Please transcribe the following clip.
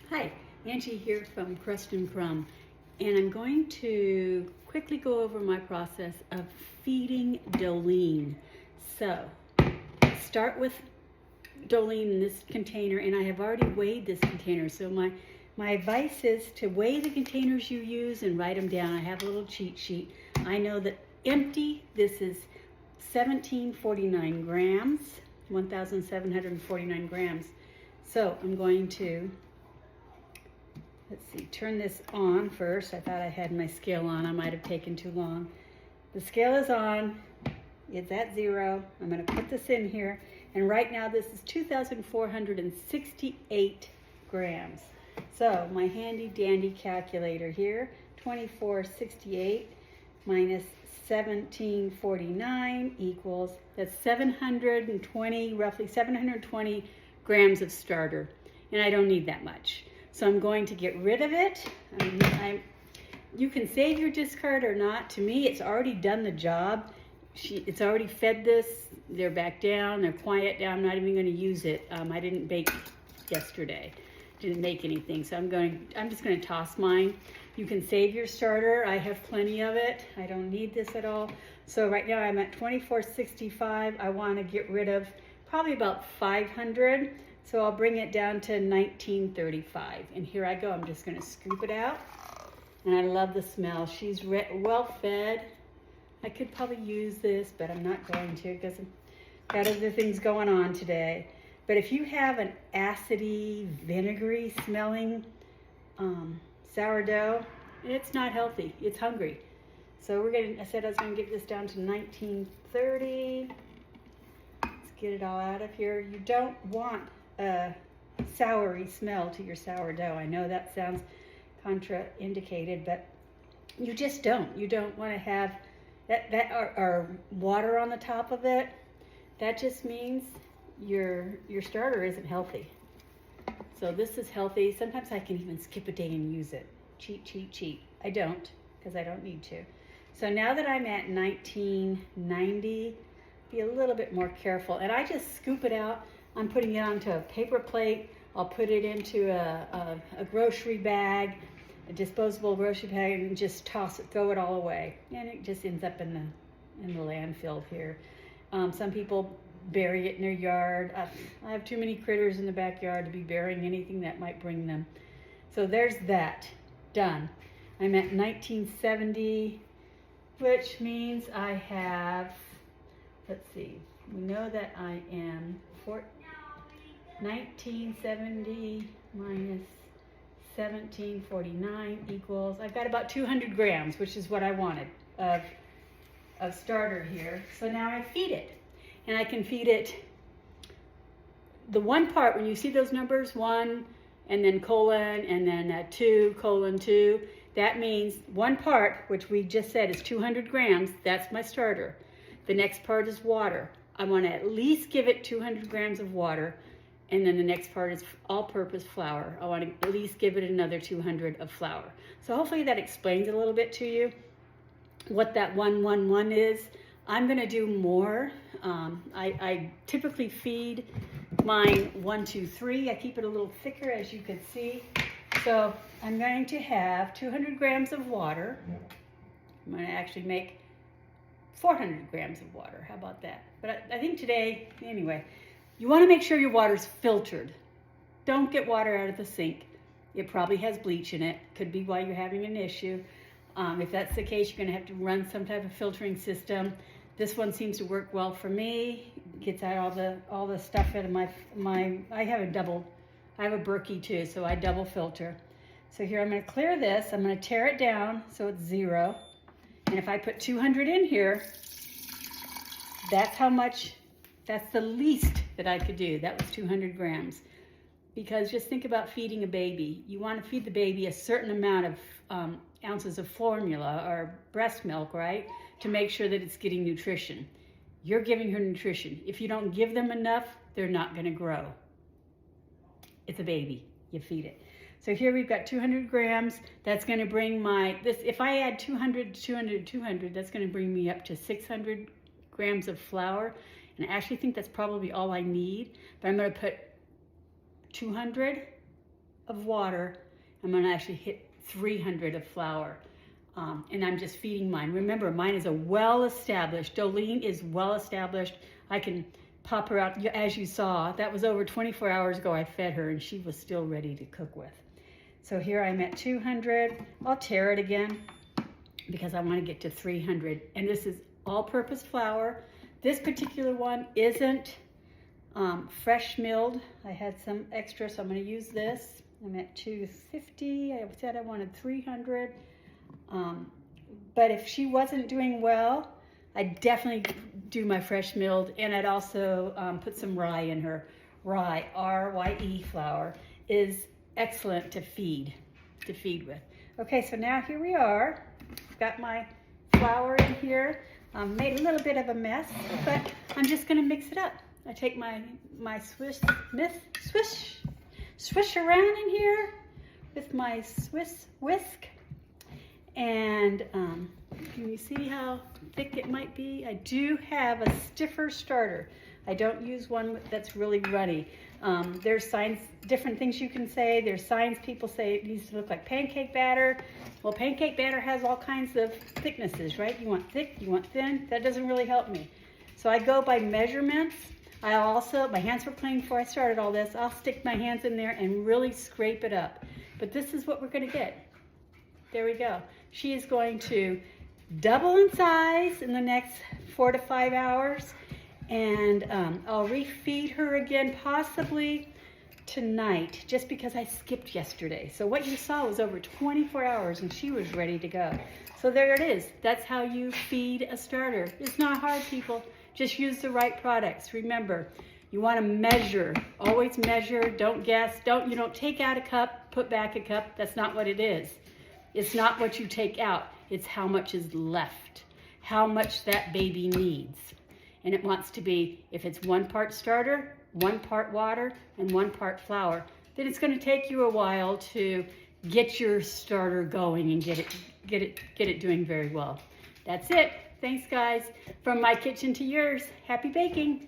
Hi, Angie here from Crust and Crumb, and I'm going to quickly go over my process of feeding Dolene. So, start with Dolene in this container, and I have already weighed this container, so my advice is to weigh the containers you use and write them down. I have a little cheat sheet. I know that empty, this is 1749 grams, 1,749 grams. So I'm going to, let's see, turn this on first. I thought I had my scale on. I might have taken too long. The scale is on. It's at 0. I'm going to put this in here. And right now this is 2,468 grams. So my handy dandy calculator here, 2468 minus 1749 equals, that's 720, roughly 720 grams of starter. And I don't need that much. So I'm going to get rid of it. You can save your discard or not. To me, it's already done the job. It's already fed this. They're back down. They're quiet down. I'm not even going to use it. I didn't bake yesterday. Didn't make anything. So I'm just going to toss mine. You can save your starter. I have plenty of it. I don't need this at all. So right now I'm at 2465. I want to get rid of probably about 500. So I'll bring it down to 1935. And here I go. I'm just going to scoop it out. And I love the smell. She's well fed. I could probably use this, but I'm not going to because I've got other things going on today. But if you have an acidy, vinegary smelling sourdough, it's not healthy. It's hungry. So I said I was going to get this down to 1930. Let's get it all out of here. You don't want a soury smell to your sourdough. I know that sounds contraindicated, but you just don't. You don't want to have that or water on the top of it. That just means your starter isn't healthy. So this is healthy. Sometimes I can even skip a day and use it. Cheat. I don't, because I don't need to. So now that I'm at 1990, be a little bit more careful. And I just scoop it out. I'm putting it onto a paper plate. I'll put it into a grocery bag, a disposable grocery bag, and just toss it, throw it all away. And it just ends up in the landfill here. Some people bury it in their yard. I have too many critters in the backyard to be burying anything that might bring them. So there's that, done. I'm at 1970, which means I have, let's see, we know that I am 1970 minus 1749 equals, I've got about 200 grams, which is what I wanted of starter here. So now I feed it. And I can feed it, the one part, when you see those numbers, 1 and then colon and then 2, colon 2, that means one part, which we just said is 200 grams, that's my starter. The next part is water. I want to at least give it 200 grams of water. And then the next part is all-purpose flour. I want to at least give it another 200 of flour. So hopefully that explains a little bit to you what that 111 is. I'm going to do more. I typically feed mine 1, 2, 3. I keep it a little thicker, as you can see. So I'm going to have 200 grams of water. I'm going to actually make 400 grams of water. How about that? But I think today, anyway, you want to make sure your water's filtered. Don't get water out of the sink. It probably has bleach in it. Could be why you're having an issue. If that's the case, you're going to have to run some type of filtering system. This one seems to work well for me. Gets out all the stuff out of my I have a Berkey too, so I double filter. So here I'm going to clear this. I'm going to tear it down so it's 0. And if I put 200 in here, that's the least that I could do. That was 200 grams. Because just think about feeding a baby. You want to feed the baby a certain amount of ounces of formula or breast milk, right? To make sure that it's getting nutrition. You're giving her nutrition. If you don't give them enough, they're not going to grow. It's a baby. You feed it. So here we've got 200 grams. That's going to bring if I add 200, 200, that's going to bring me up to 600 grams of flour. And I actually think that's probably all I need. But I'm going to put 200 of water. I'm gonna actually hit 300 of flour. And I'm just feeding mine. Remember, mine is a well-established, Dolene is well-established. I can pop her out, as you saw, that was over 24 hours ago I fed her and she was still ready to cook with. So here I'm at 200. I'll tare it again because I want to get to 300. And this is all-purpose flour. This particular one isn't fresh milled. I had some extra, so I'm going to use this. I'm at 250. I said I wanted 300. But if she wasn't doing well, I'd definitely do my fresh milled, and I'd also put some rye in her. Rye, R-Y-E flour, is excellent to feed with. Okay, so now here we are. Got my flour in here. Made a little bit of a mess, but I'm just gonna mix it up. I take my swish around in here with my Swiss whisk. And can you see how thick it might be? I do have a stiffer starter. I don't use one that's really runny. There's signs, different things you can say. There's signs people say it needs to look like pancake batter. Well, pancake batter has all kinds of thicknesses, right? You want thick, you want thin. That doesn't really help me. So I go by measurements. I also, my hands were clean before I started all this. I'll stick my hands in there and really scrape it up. But this is what we're gonna get. There we go. She is going to double in size in the next 4 to 5 hours. And I'll refeed her again possibly tonight, just because I skipped yesterday. So what you saw was over 24 hours and she was ready to go. So there it is. That's how you feed a starter. It's not hard, people. Just use the right products. Remember, you want to measure. Always measure. Don't guess. You don't take out a cup, put back a cup. That's not what it is. It's not what you take out. It's how much is left. How much that baby needs. And it wants to be, if it's 1 part starter, 1 part water, and 1 part flour, then it's going to take you a while to get your starter going and get it doing very well. That's it. Thanks, guys. From my kitchen to yours, happy baking.